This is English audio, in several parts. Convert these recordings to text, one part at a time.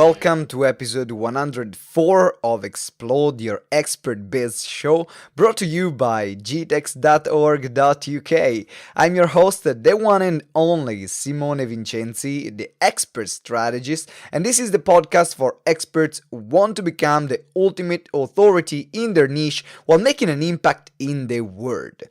welcome to episode 104 of Explode Your Expert Biz show, brought to you by gtex.org.uk. I'm your host, the one and only Simone Vincenzi, the expert strategist, and this is the podcast for experts who want to become the ultimate authority in their niche while making an impact in the world.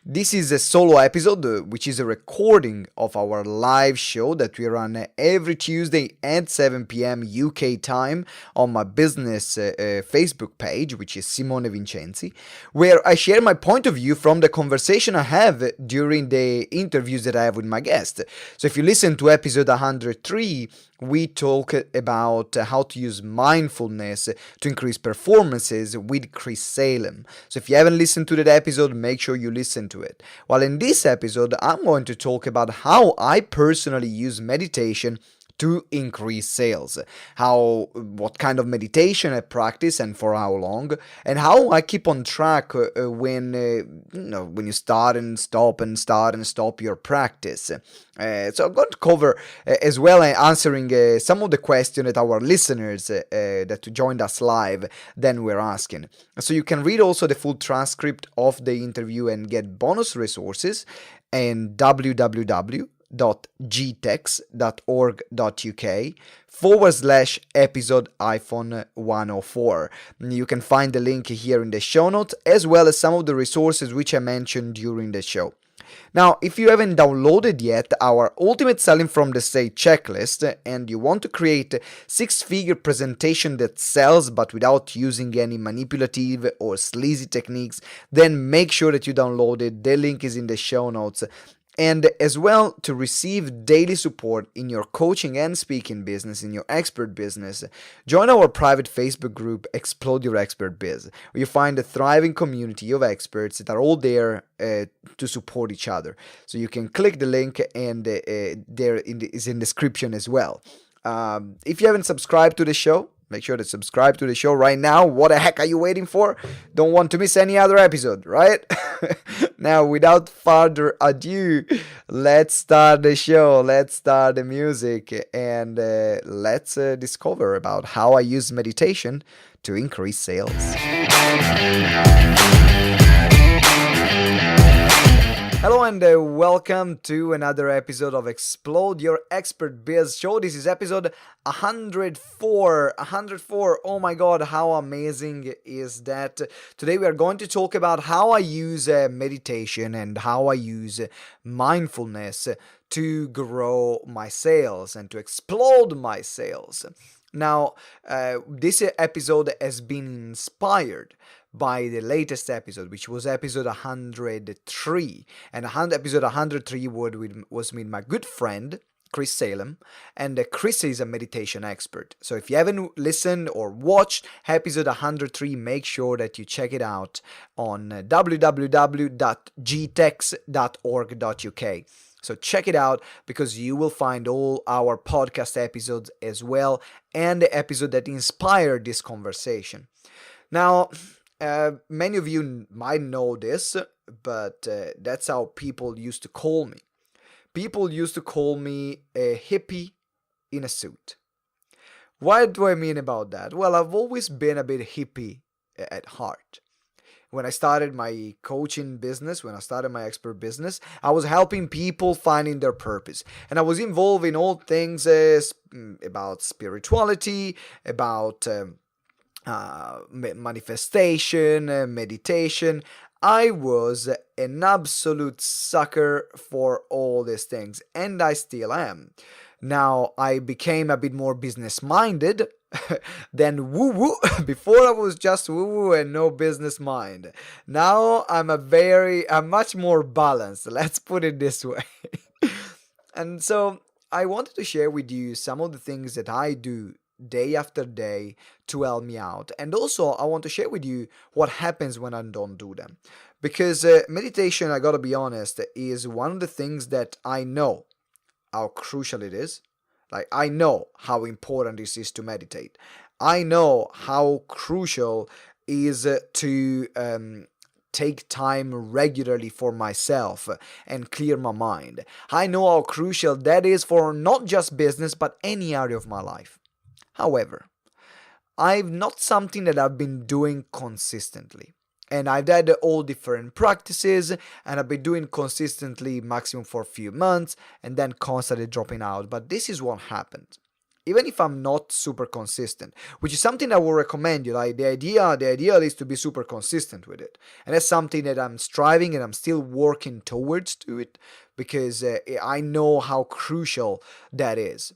This is a solo episode, which is a recording of our live show that we run every Tuesday at 7 p.m. UK time on my business Facebook page, which is Simone Vincenzi, where I share my point of view from the conversation I have during the interviews that I have with my guests. So if you listen to episode 103, we talk about how to use mindfulness to increase performances with Chris Salem. So if you haven't listened to that episode, make sure you listen to it. While in this episode, I'm going to talk about how I personally use meditation to increase sales, what kind of meditation I practice and for how long, and how I keep on track when you start and stop your practice. So I'm going to cover as well answering some of the questions that our listeners that joined us live then were asking. So you can read also the full transcript of the interview and get bonus resources and www.gtex.org.uk/episode iPhone 104. You can find the link here in the show notes, as well as some of the resources which I mentioned during the show. Now, if you haven't downloaded yet our Ultimate Selling from the Stage checklist and you want to create a six-figure presentation that sells but without using any manipulative or sleazy techniques, then make sure that you download it. The link is in the show notes. And as well, to receive daily support in your coaching and speaking business, in your expert business, join our private Facebook group, Explode Your Expert Biz, where you find a thriving community of experts that are all there to support each other. So you can click the link, and there is in the description as well. If you haven't subscribed to the show, make sure to subscribe to the show right now. What the heck are you waiting for? Don't want to miss any other episode, right? Now, without further ado, let's start the show. Let's start the music, and let's discover about how I use meditation to increase sales. Hello and welcome to another episode of Explode Your Expert Biz show. This is episode 104. 104. Oh my god, how amazing is that? Today we are going to talk about how I use meditation and how I use mindfulness to grow my sales and to explode my sales. Now, this episode has been inspired by the latest episode, which was episode 103. And episode 103 was with my good friend, Chris Salem, and Chris is a meditation expert. So if you haven't listened or watched episode 103, make sure that you check it out on www.gtex.org.uk. So check it out, because you will find all our podcast episodes as well, and the episode that inspired this conversation. Now, many of you might know this, but that's how people used to call me. People used to call me a hippie in a suit. What do I mean about that? Well, I've always been a bit hippie at heart. When I started my coaching business, when I started my expert business, I was helping people finding their purpose. And I was involved in all things about spirituality, about manifestation, meditation. I was an absolute sucker for all these things, and I still am. Now, I became a bit more business-minded than woo-woo. Before I was just woo-woo and no business mind. Now, I'm much more balanced. Let's put it this way. And so, I wanted to share with you some of the things that I do day after day to help me out. And also, I want to share with you what happens when I don't do them. Because meditation, I gotta be honest, is one of the things that I know how crucial it is. Like, I know how important this is to meditate. I know how crucial is to take time regularly for myself and clear my mind. I know how crucial that is for not just business, but any area of my life. However, I've not something that I've been doing consistently. And I've had all different practices, and I've been doing consistently maximum for a few months and then constantly dropping out. But this is what happened. Even if I'm not super consistent, which is something I will recommend you, like the idea is to be super consistent with it. And that's something that I'm striving and I'm still working towards to it because I know how crucial that is.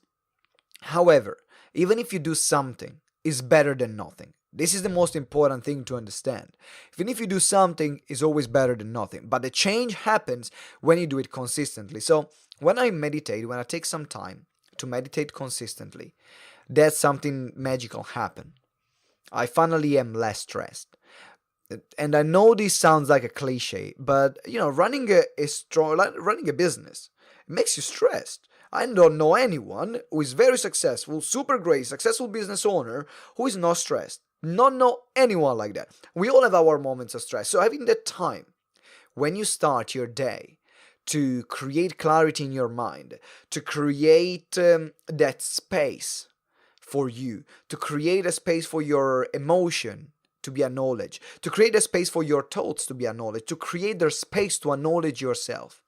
However, even if you do something, it's better than nothing. This is the most important thing to understand. Even if you do something, it's always better than nothing. But the change happens when you do it consistently. So when I meditate, when I take some time to meditate consistently, that's something magical happen. I finally am less stressed. And I know this sounds like a cliche, but running a strong, like running a business, it makes you stressed. I don't know anyone who is very successful, super great, successful business owner who is not stressed. Not know anyone like that. We all have our moments of stress. So having that time when you start your day to create clarity in your mind, to create that space for you, to create a space for your emotion to be acknowledged, to create a space for your thoughts to be acknowledged, to create the space to acknowledge yourself.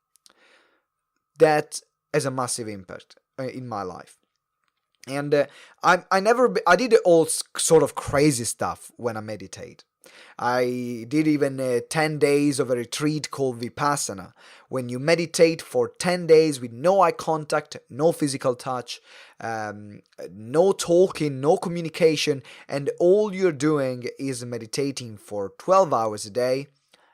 That has a massive impact in my life. And I did all sort of crazy stuff when I meditate. I did even 10 days of a retreat called Vipassana, when you meditate for 10 days with no eye contact, no physical touch, no talking, no communication, and all you're doing is meditating for 12 hours a day,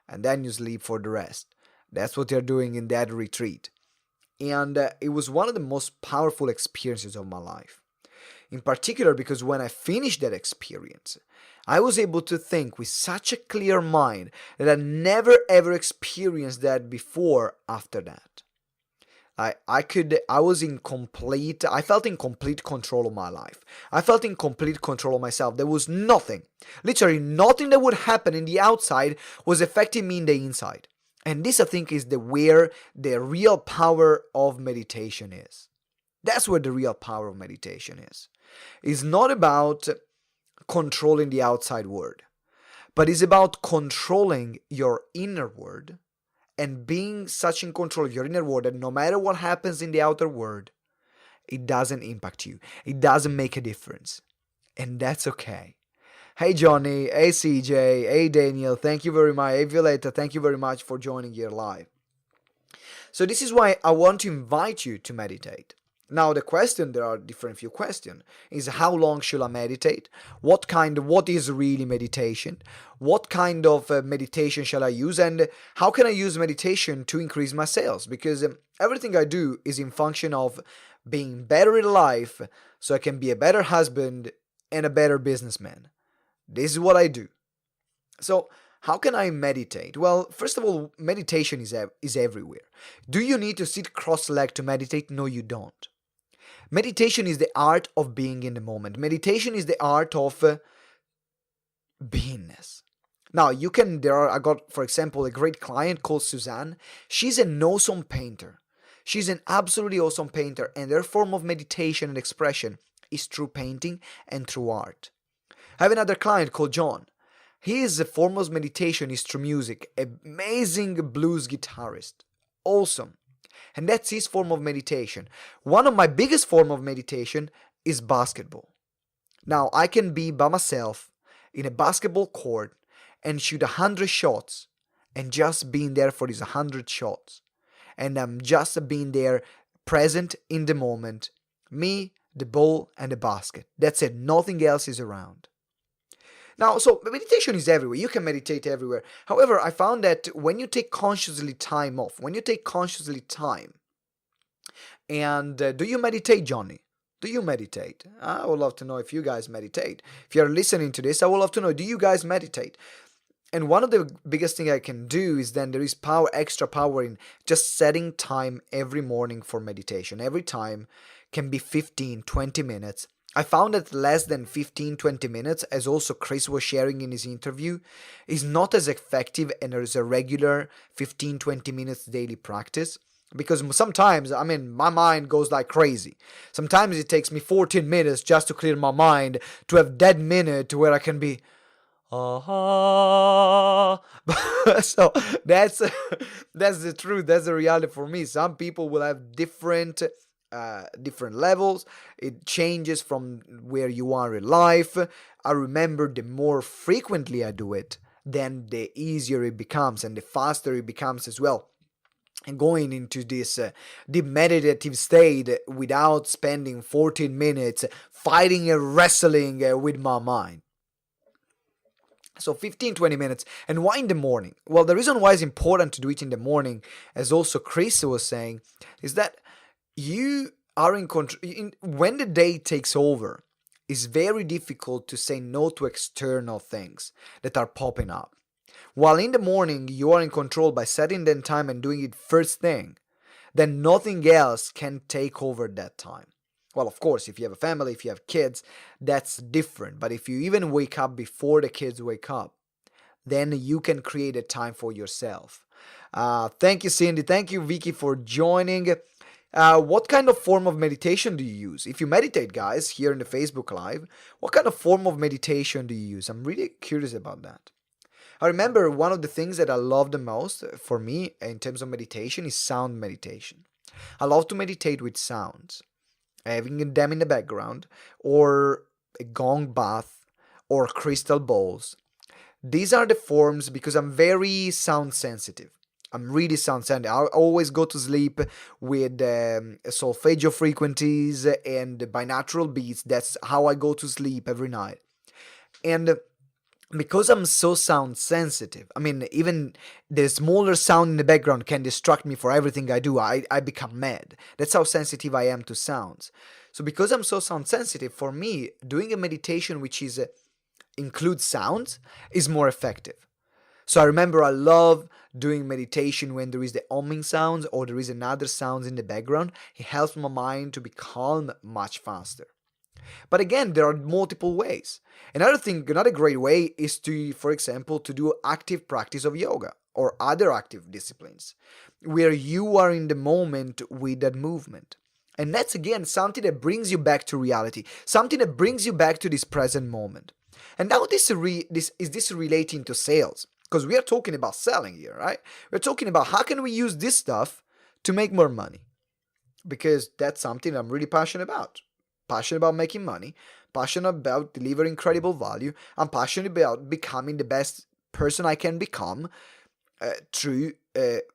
and then you sleep for the rest. That's what you're doing in that retreat. And it was one of the most powerful experiences of my life. In particular, because when I finished that experience, I was able to think with such a clear mind that I never ever experienced that before after that. I felt in complete control of my life. I felt in complete control of myself. There was nothing, literally nothing that would happen in the outside was affecting me in the inside. And this, I think, is where the real power of meditation is. That's where the real power of meditation is. It's not about controlling the outside world, but it's about controlling your inner world and being such in control of your inner world that no matter what happens in the outer world, it doesn't impact you. It doesn't make a difference. And that's okay. Hey Johnny, hey CJ, hey Daniel, thank you very much. Hey Violetta, thank you very much for joining here live. So this is why I want to invite you to meditate. Now the question, there are different few questions, is how long should I meditate? What is really meditation? What kind of meditation shall I use? And how can I use meditation to increase my sales? Because everything I do is in function of being better in life so I can be a better husband and a better businessman. This is what I do. So how can I meditate? Well, first of all, meditation is everywhere. Do you need to sit cross-legged to meditate? No, you don't. Meditation is the art of being in the moment. Meditation is the art of beingness. Now, I got, for example, a great client called Suzanne. She's an awesome painter. She's an absolutely awesome painter, and her form of meditation and expression is through painting and through art. I have another client called John. His foremost meditation is through music. Amazing blues guitarist. Awesome. And that's his form of meditation. One of my biggest form of meditation is basketball. Now, I can be by myself in a basketball court and shoot 100 shots and just being there for these 100 shots. And I'm just being there present in the moment. Me, the ball, and the basket. That's it. Nothing else is around. Now, so meditation is everywhere. You can meditate everywhere. However, I found that when you take consciously time off, when you take consciously time, and do you meditate, Johnny? Do you meditate? I would love to know if you guys meditate. If you're listening to this, I would love to know, do you guys meditate? And one of the biggest thing I can do is then there is extra power in just setting time every morning for meditation. Every time can be 15, 20 minutes. I found that less than 15, 20 minutes, as also Chris was sharing in his interview, is not as effective and as a regular 15, 20 minutes daily practice. Because sometimes, I mean, my mind goes like crazy. Sometimes it takes me 14 minutes just to clear my mind, to have that minute where I can be, ah. So that's that's the truth. That's the reality for me. Some people will have different levels. It changes from where you are in life. I remember the more frequently I do it, then the easier it becomes and the faster it becomes as well. And going into this deep meditative state without spending 14 minutes fighting and wrestling with my mind. So 15-20 minutes. And why in the morning? Well, the reason why it's important to do it in the morning, as also Chris was saying, is that you are in control. When the day takes over, it's very difficult to say no to external things that are popping up. While in the morning you are in control by setting the time and doing it first thing, then nothing else can take over that time. Well, of course, if you have a family, if you have kids, that's different. But if you even wake up before the kids wake up, then you can create a time for yourself. Thank you, Cindy. Thank you, Vicky, for joining. What kind of form of meditation do you use? If you meditate, guys, here in the Facebook Live, what kind of form of meditation do you use? I'm really curious about that. I remember one of the things that I love the most for me in terms of meditation is sound meditation. I love to meditate with sounds, having them in the background, or a gong bath, or crystal bowls. These are the forms because I'm very sound sensitive. I'm really sound sensitive. I always go to sleep with solfeggio frequencies and binaural beats. That's how I go to sleep every night. And because I'm so sound sensitive, I mean, even the smaller sound in the background can distract me for everything I do. I become mad. That's how sensitive I am to sounds. So because I'm so sound sensitive, for me, doing a meditation which is includes sounds is more effective. So I remember I love doing meditation when there is the humming sounds or there is another sounds in the background. It helps my mind to be calm much faster. But again, there are multiple ways. Another thing, another great way is to, for example, to do active practice of yoga or other active disciplines where you are in the moment with that movement. And that's again something that brings you back to reality, something that brings you back to this present moment. And now this relating to sales? Because we are talking about selling here, right? We're talking about how can we use this stuff to make more money? Because that's something I'm really passionate about. Passionate about making money, passionate about delivering incredible value. I'm passionate about becoming the best person I can become through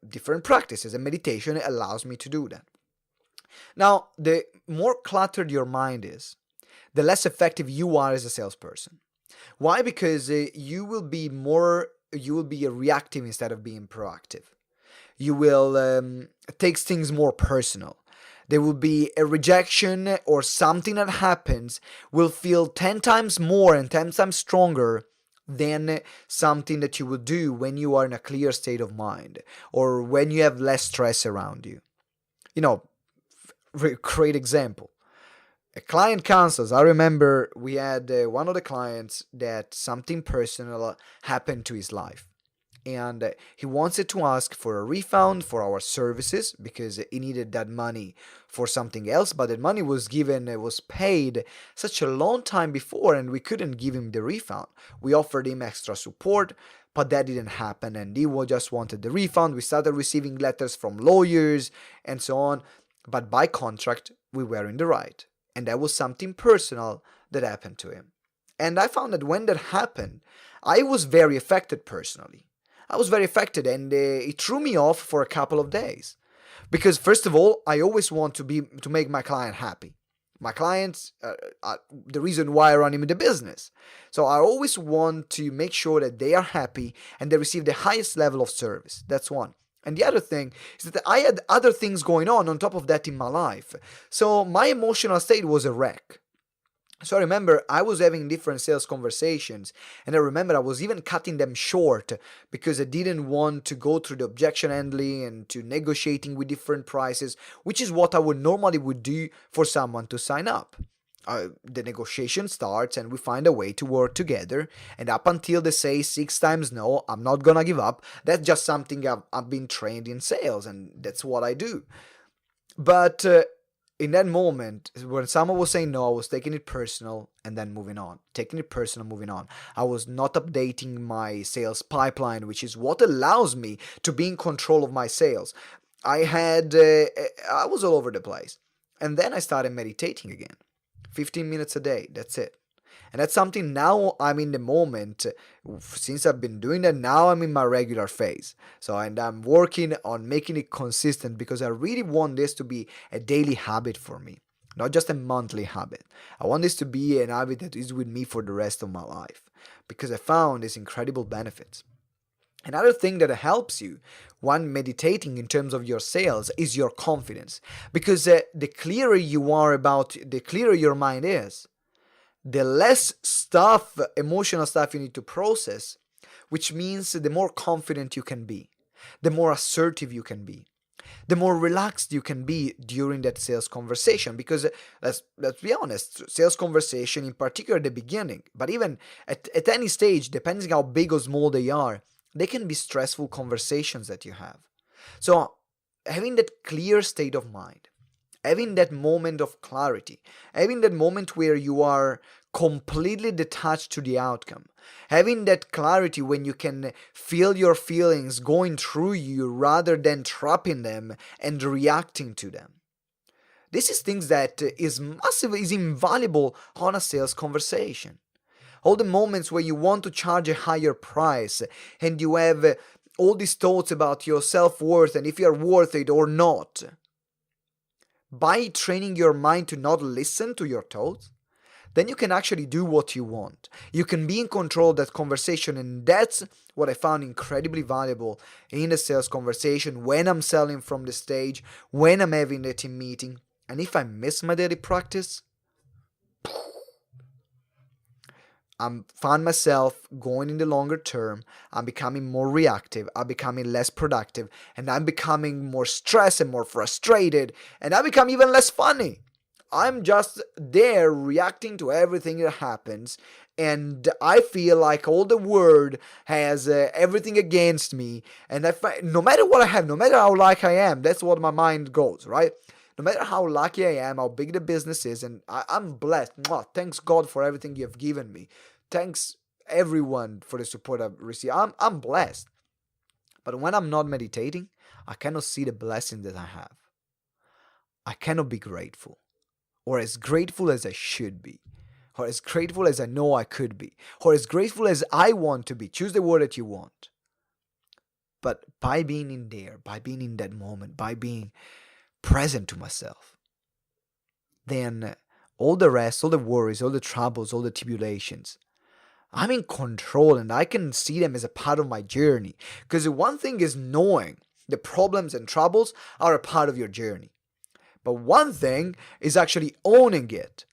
different practices, and meditation allows me to do that. Now, the more cluttered your mind is, the less effective you are as a salesperson. Why? Because you will be reactive instead of being proactive. You will take things more personal. There will be a rejection or something that happens will feel 10 times more and 10 times stronger than something that you will do when you are in a clear state of mind or when you have less stress around you. You know, great example. A client cancels. I remember we had one of the clients that something personal happened to his life. And he wanted to ask for a refund for our services because he needed that money for something else, but the money was given, it was paid such a long time before, and we couldn't give him the refund. We offered him extra support, but that didn't happen, and he just wanted the refund. We started receiving letters from lawyers and so on, but by contract, we were in the right, and that was something personal that happened to him. And I found that when that happened, I was very affected personally. I was very affected, and it threw me off for a couple of days. Because first of all, I always want to make my client happy. My clients are the reason why I run him in the business. So I always want to make sure that they are happy and they receive the highest level of service. That's one. And the other thing is that I had other things going on top of that in my life. So my emotional state was a wreck. So I remember I was having different sales conversations, and I remember I was even cutting them short because I didn't want to go through the objection handling and to negotiating with different prices, which is what I would normally would do for someone to sign up. the negotiation starts and we find a way to work together. And up until they say 6 times no, I'm not gonna give up. That's just something I've been trained in sales, and that's what I do. But in that moment, when someone was saying no, I was taking it personal and then moving on. Taking it personal, moving on. I was not updating my sales pipeline, which is what allows me to be in control of my sales. I was all over the place. And then I started meditating again. 15 minutes a day, that's it. And that's something now I'm in the moment. Since I've been doing that, now I'm in my regular phase. So, and I'm working on making it consistent because I really want this to be a daily habit for me, not just a monthly habit. I want this to be an habit that is with me for the rest of my life because I found its incredible benefits. Another thing that helps you when meditating in terms of your sales is your confidence. Because the clearer you are about, the clearer your mind is, the less stuff, emotional stuff you need to process, which means the more confident you can be, the more assertive you can be, the more relaxed you can be during that sales conversation. Because let's be honest, sales conversation, in particular at the beginning, but even at any stage, depending how big or small they are, they can be stressful conversations that you have. So having that clear state of mind, having that moment of clarity, having that moment where you are completely detached to the outcome, having that clarity when you can feel your feelings going through you rather than trapping them and reacting to them. This is things that is massive, is invaluable on a sales conversation. All the moments where you want to charge a higher price and you have all these thoughts about your self-worth and if you're worth it or not. By training your mind to not listen to your thoughts, then you can actually do what you want. You can be in control of that conversation, and that's what I found incredibly valuable in the sales conversation when I'm selling from the stage, when I'm having the team meeting. And if I miss my daily practice, I'm found myself going in the longer term. I'm becoming more reactive. I'm becoming less productive, and I'm becoming more stressed and more frustrated, and I become even less funny. I'm just there reacting to everything that happens, and I feel like all the world has everything against me. And no matter what I have, no matter how lucky I am, that's what my mind goes, right? No matter how lucky I am, how big the business is, and I'm blessed. Mwah, thanks God for everything you have given me. Thanks everyone for the support I've received. I'm blessed. But when I'm not meditating, I cannot see the blessing that I have. I cannot be grateful, or as grateful as I should be, or as grateful as I know I could be, or as grateful as I want to be. Choose the word that you want. But by being in there, by being in that moment, by being present to myself, then all the rest, all the worries, all the troubles, all the tribulations, I'm in control and I can see them as a part of my journey. Because one thing is knowing the problems and troubles are a part of your journey. But one thing is actually owning it.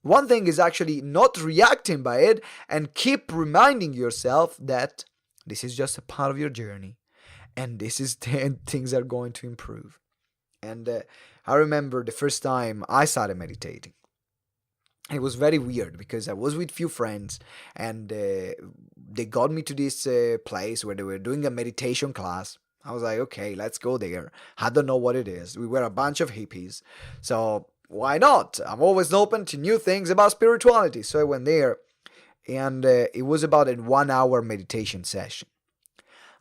One thing is actually not reacting by it and keep reminding yourself that this is just a part of your journey and this is things are going to improve. And I remember the first time I started meditating. It was very weird because I was with few friends and they got me to this place where they were doing a meditation class. I was like, okay, let's go there. I don't know what it is. We were a bunch of hippies. So why not? I'm always open to new things about spirituality. So I went there and it was about a 1 hour meditation session.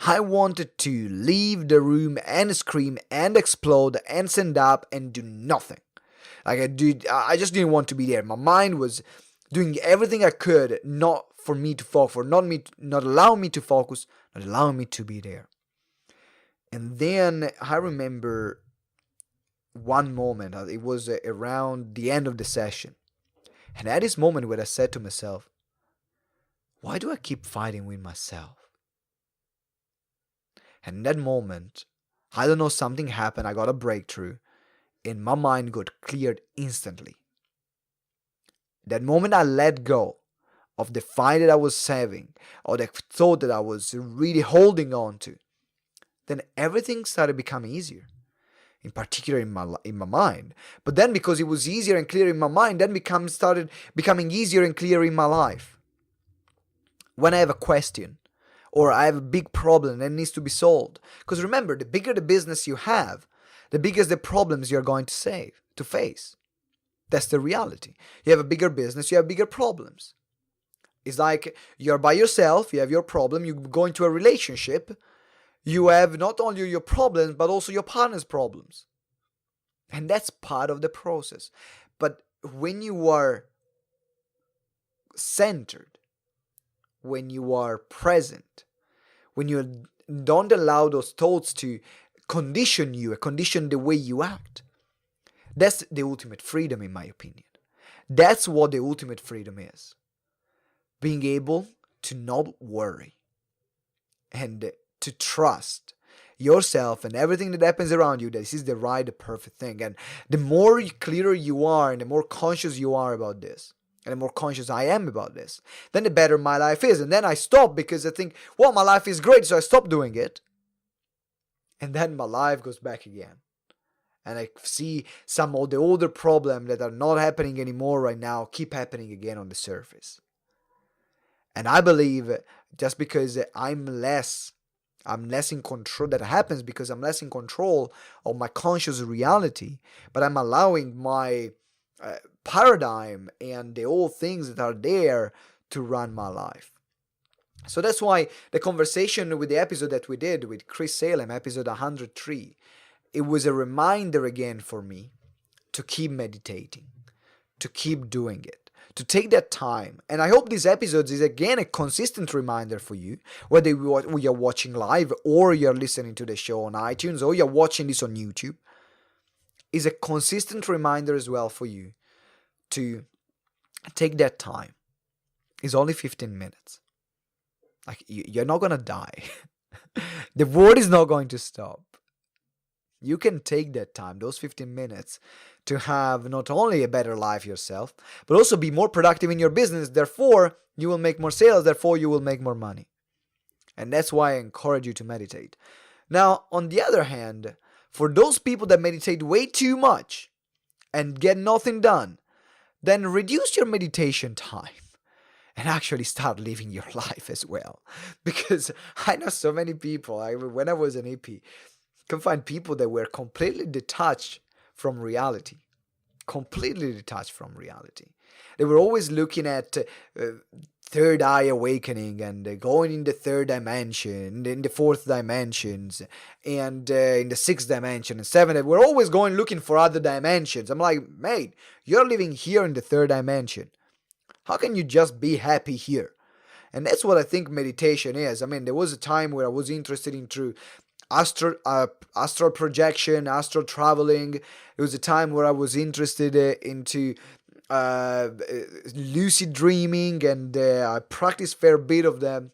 I wanted to leave the room and scream and explode and stand up and do nothing. Like I just didn't want to be there. My mind was doing everything I could not for me to focus, for not allowing me to focus, not allowing me to be there. And then I remember one moment. It was around the end of the session, and at this moment where I said to myself, "Why do I keep fighting with myself?" And in that moment, I don't know, something happened. I got a breakthrough. And my mind got cleared instantly. That moment I let go of the fight that I was having, or the thought that I was really holding on to, then everything started becoming easier. in particular in my mind. But then because it was easier and clearer in my mind, then started becoming easier and clearer in my life. When I have a question or I have a big problem that needs to be solved. Because remember, the bigger the business you have, the bigger the problems you're going to face. That's the reality. You have a bigger business, you have bigger problems. It's like you're by yourself, you have your problem, you go into a relationship, you have not only your problems, but also your partner's problems. And that's part of the process. But when you are centered, when you are present, when you don't allow those thoughts to condition the way you act, that's the ultimate freedom, in my opinion. That's what the ultimate freedom is. Being able to not worry and to trust yourself and everything that happens around you, that this is the right, the perfect thing. And the more clearer you are and the more conscious you are about this, and the more conscious I am about this, then the better my life is. And then I stop because I think, well, my life is great, so I stop doing it. And then my life goes back again. And I see some of the older problems that are not happening anymore right now keep happening again on the surface. And I believe just because I'm less in control, that happens because I'm less in control of my conscious reality, but I'm allowing my paradigm and the old things that are there to run my life. So that's why the conversation with the episode that we did with Chris Salem, episode 103, it was a reminder again for me to keep meditating, to keep doing it, to take that time. And I hope this episode is again a consistent reminder for you, whether you're watching live or you're listening to the show on iTunes or you're watching this on YouTube, is a consistent reminder as well for you to take that time. It's only 15 minutes. Like, you're not going to die. The world is not going to stop. You can take that time, those 15 minutes, to have not only a better life yourself, but also be more productive in your business. Therefore, you will make more sales. Therefore, you will make more money. And that's why I encourage you to meditate. Now, on the other hand, for those people that meditate way too much and get nothing done, then reduce your meditation time and actually start living your life as well. Because I know so many people, when I was an EP, can find people that were completely detached from reality. Completely detached from reality. They were always looking at third eye awakening and going in the third dimension, in the fourth dimensions, and in the sixth dimension and seventh. We're always going looking for other dimensions. I'm like, mate, you're living here in the third dimension. How can you just be happy here? And that's what I think meditation is. I mean, there was a time where I was interested into astral projection, astral traveling. It was a time where I was interested into lucid dreaming, and I practiced a fair bit of them,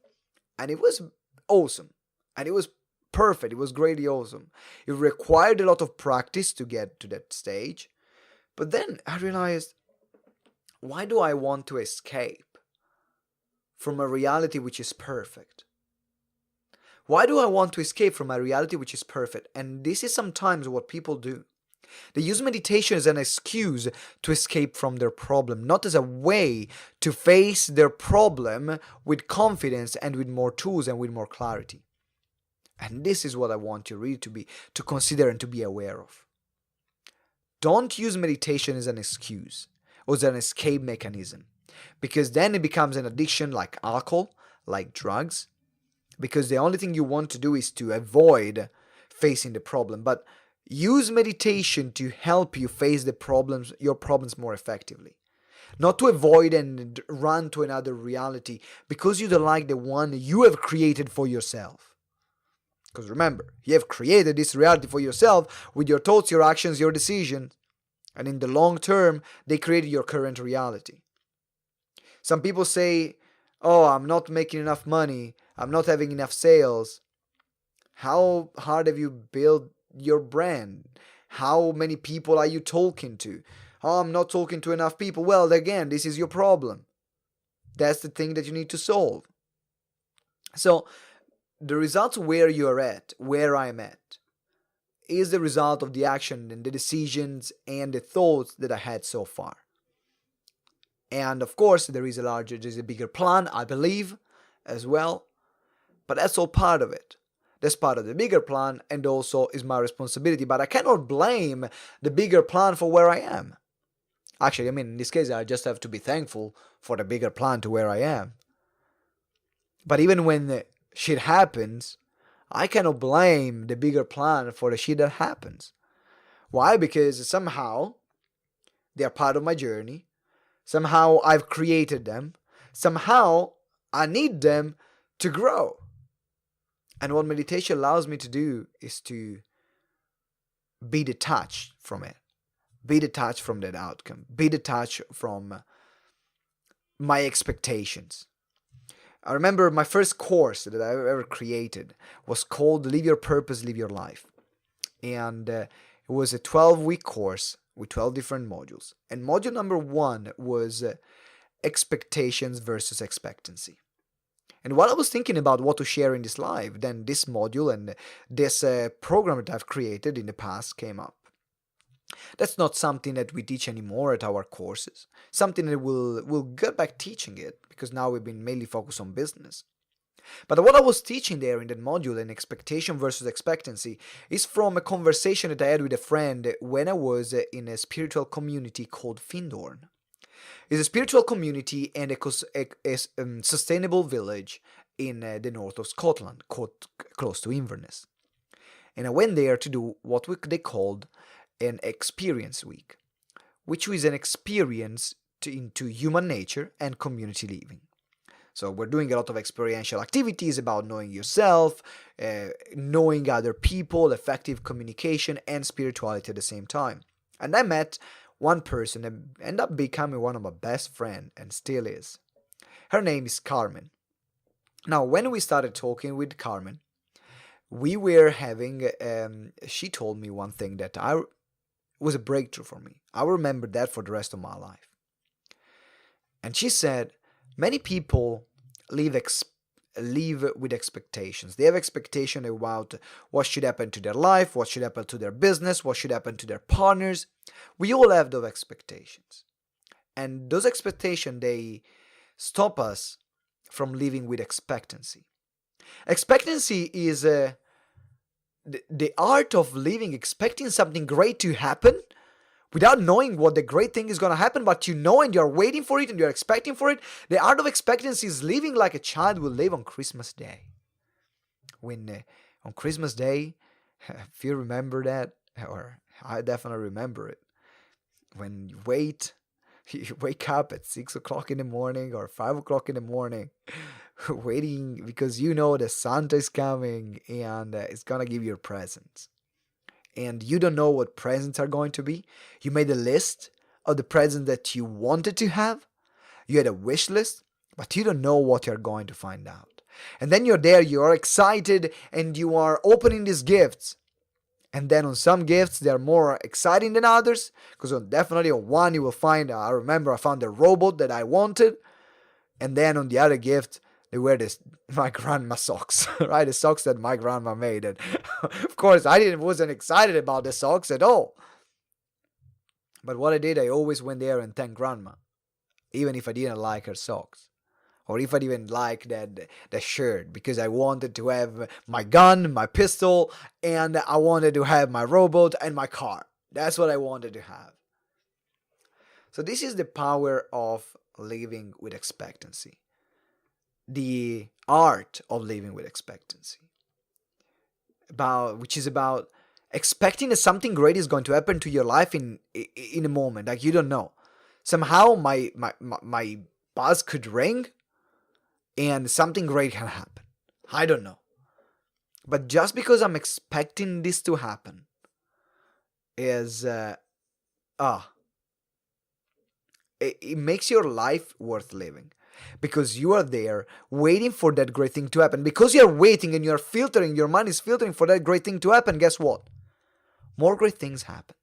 and it was awesome, and it was perfect. It was greatly awesome. It required a lot of practice to get to that stage, but then I realized, why do I want to escape from a reality which is perfect? Why do I want to escape from a reality which is perfect? And this is sometimes what people do. They use meditation as an excuse to escape from their problem, not as a way to face their problem with confidence and with more tools and with more clarity. And this is what I want you really to consider and to be aware of. Don't use meditation as an excuse or as an escape mechanism, because then it becomes an addiction like alcohol, like drugs, because the only thing you want to do is to avoid facing the problem. But use meditation to help you face your problems more effectively. Not to avoid and run to another reality because you don't like the one you have created for yourself. Because remember, you have created this reality for yourself with your thoughts, your actions, your decisions. And in the long term, they created your current reality. Some people say, oh, I'm not making enough money. I'm not having enough sales. How hard have you built your brand? How many people are you talking to? Oh, I'm not talking to enough people. Well, again, this is your problem. That's the thing that you need to solve. So, the results where you're at, where I'm at, is the result of the action and the decisions and the thoughts that I had so far. And of course, there's a bigger plan, I believe, as well. But that's all part of it. That's part of the bigger plan and also is my responsibility. But I cannot blame the bigger plan for where I am. Actually, I mean, in this case, I just have to be thankful for the bigger plan to where I am. But even when shit happens, I cannot blame the bigger plan for the shit that happens. Why? Because somehow they are part of my journey. Somehow I've created them. Somehow I need them to grow. And what meditation allows me to do is to be detached from it. Be detached from that outcome. Be detached from my expectations. I remember my first course that I ever created was called Live Your Purpose, Live Your Life. And it was a 12-week course with 12 different modules. And module number 1 was expectations versus expectancy. And while I was thinking about what to share in this live, then this module and this program that I've created in the past came up. That's not something that we teach anymore at our courses. Something that we'll get back teaching it because now we've been mainly focused on business. But what I was teaching there in that module in expectation versus expectancy is from a conversation that I had with a friend when I was in a spiritual community called Findorn. It's a spiritual community and a sustainable village in the north of Scotland, close to Inverness. And I went there to do what they called an experience week, which is an experience into human nature and community living. So we're doing a lot of experiential activities about knowing yourself, knowing other people, effective communication, and spirituality at the same time. And I met one person that ended up becoming one of my best friends and still is. Her name is Carmen. Now, when we started talking with Carmen, we were having, she told me one thing that was a breakthrough for me. I remember that for the rest of my life. And she said, many people live with expectations. They have expectation about what should happen to their life, what should happen to their business, what should happen to their partners. We all have those expectations. And those expectations, they stop us from living with expectancy. Expectancy is the art of living, expecting something great to happen without knowing what the great thing is going to happen, but you know and you're waiting for it and you're expecting for it. The art of expectancy is living like a child will live on Christmas Day. When on Christmas Day, if you remember that, or I definitely remember it, when you wake up at 6 o'clock in the morning or 5 o'clock in the morning, waiting because you know the Santa is coming and it's going to give you presents. And you don't know what presents are going to be. You made a list of the presents that you wanted to have. You had a wish list, but you don't know what you're going to find out. And then you're there, you're excited, and you are opening these gifts. And then on some gifts, they're more exciting than others. Because definitely on one you will find, I remember I found the robot that I wanted. And then on the other gift, they wear my grandma socks, right? The socks that my grandma made. And of course, wasn't excited about the socks at all. But what I did, I always went there and thanked grandma, even if I didn't like her socks, or if I didn't like the shirt, because I wanted to have my gun, my pistol, and I wanted to have my robot and my car. That's what I wanted to have. So this is the power of living with expectancy. The art of living with expectancy, which is about expecting that something great is going to happen to your life in a moment, like you don't know. Somehow my buzz could ring, and something great can happen. I don't know, but just because I'm expecting this to happen, is it makes your life worth living. Because you are there waiting for that great thing to happen. Because you're waiting and you're filtering, your mind is filtering for that great thing to happen, guess what? More great things happen.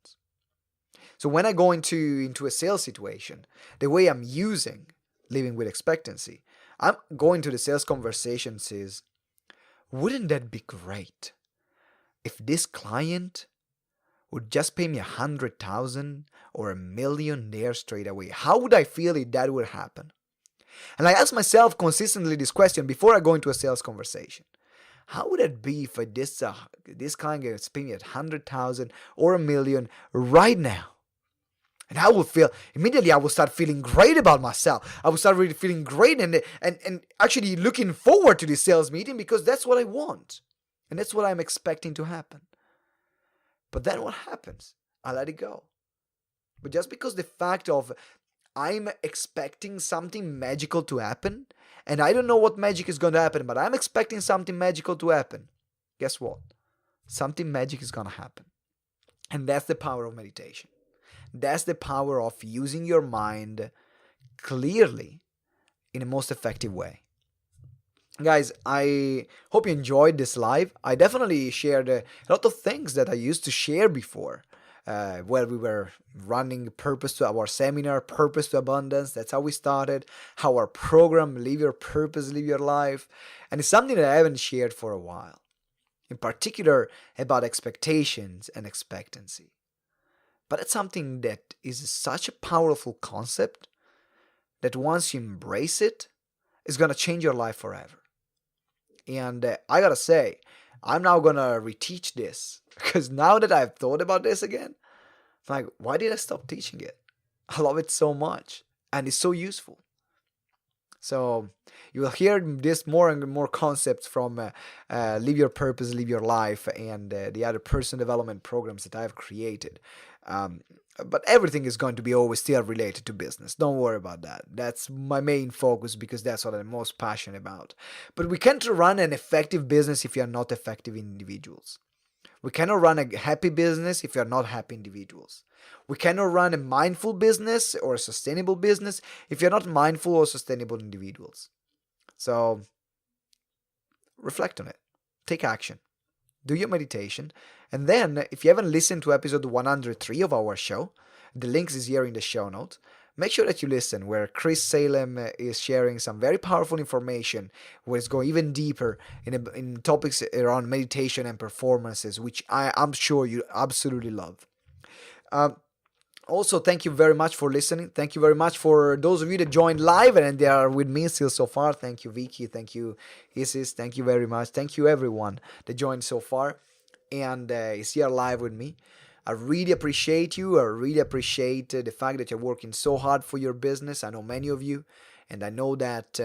So when I go into a sales situation, the way I'm using living with expectancy, I'm going to the sales conversations is, wouldn't that be great if this client would just pay me 100,000 or 1 million there straight away, how would I feel if that would happen? And I ask myself consistently this question before I go into a sales conversation. How would it be if this client gets pay me 100,000 or 1 million right now? And I will feel immediately. I will start feeling great about myself. I will start really feeling great and actually looking forward to this sales meeting because that's what I want, and that's what I'm expecting to happen. But then what happens? I let it go. But just because the fact of I'm expecting something magical to happen, and I don't know what magic is going to happen, but I'm expecting something magical to happen. Guess what? Something magic is going to happen. And that's the power of meditation. That's the power of using your mind clearly in the most effective way. Guys, I hope you enjoyed this live. I definitely shared a lot of things that I used to share before. Where we were running Purpose to our seminar, Purpose to Abundance. That's how we started. Our program, Live Your Purpose, Live Your Life. And it's something that I haven't shared for a while. In particular, about expectations and expectancy. But it's something that is such a powerful concept that once you embrace it, it's going to change your life forever. And I gotta say, I'm now gonna reteach this because now that I've thought about this again, I'm like, why did I stop teaching it? I love it so much and it's so useful. So you will hear this more and more concepts from Live Your Purpose, Live Your Life, and the other personal development programs that I've created. But everything is going to be always still related to business. Don't worry about that. That's my main focus because that's what I'm most passionate about. But we can't run an effective business if you are not effective individuals. We cannot run a happy business if you are not happy individuals. We cannot run a mindful business or a sustainable business if you're not mindful or sustainable individuals. So reflect on it. Take action. Do your meditation. And then, if you haven't listened to episode 103 of our show, the links is here in the show notes. Make sure that you listen, where Chris Salem is sharing some very powerful information, where it's going even deeper in topics around meditation and performances, which I'm sure you absolutely love. Also, thank you very much for listening. Thank you very much for those of you that joined live and they are with me still so far. Thank you, Vicky. Thank you, Isis. Thank you very much. Thank you, everyone that joined so far and is here live with me. I really appreciate you. I really appreciate the fact that you're working so hard for your business. I know many of you, and I know that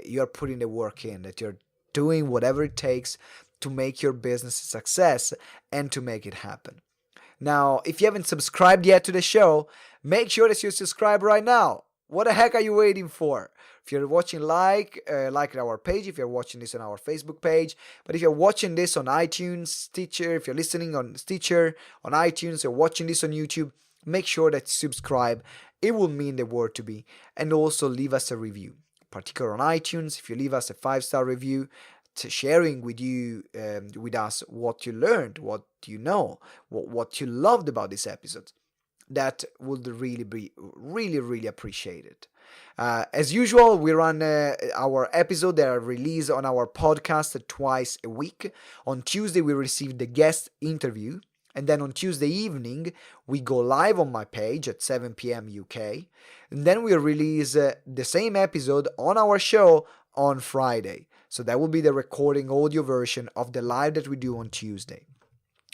you're putting the work in, that you're doing whatever it takes to make your business a success and to make it happen. Now, if you haven't subscribed yet to the show, make sure that you subscribe right now. What the heck are you waiting for? If you're watching like our page, if you're watching this on our Facebook page, but if you're watching this on iTunes, Stitcher, if you're listening on Stitcher, on iTunes, or watching this on YouTube, make sure that you subscribe. It will mean the world to me. And also leave us a review, particularly on iTunes. If you leave us a 5-star review, sharing with you, with us what you learned, what you know, what you loved about this episode. That would really be really appreciated. As usual, we run our episode that are released on our podcast twice a week. On Tuesday, we receive the guest interview. And then on Tuesday evening, we go live on my page at 7 p.m. UK. And then we release the same episode on our show on Friday. So that will be the recording audio version of the live that we do on Tuesday.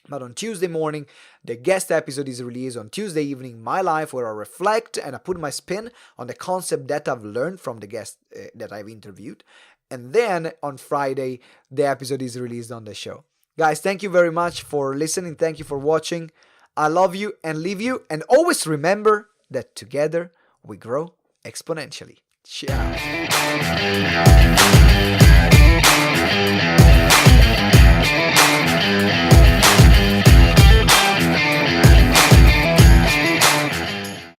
But on Tuesday morning, the guest episode is released. On Tuesday evening, my life, where I reflect and I put my spin on the concept that I've learned from the guest that I've interviewed. And then on Friday, the episode is released on the show. Guys, thank you very much for listening. Thank you for watching. I love you and leave you. And always remember that together we grow exponentially. Ciao.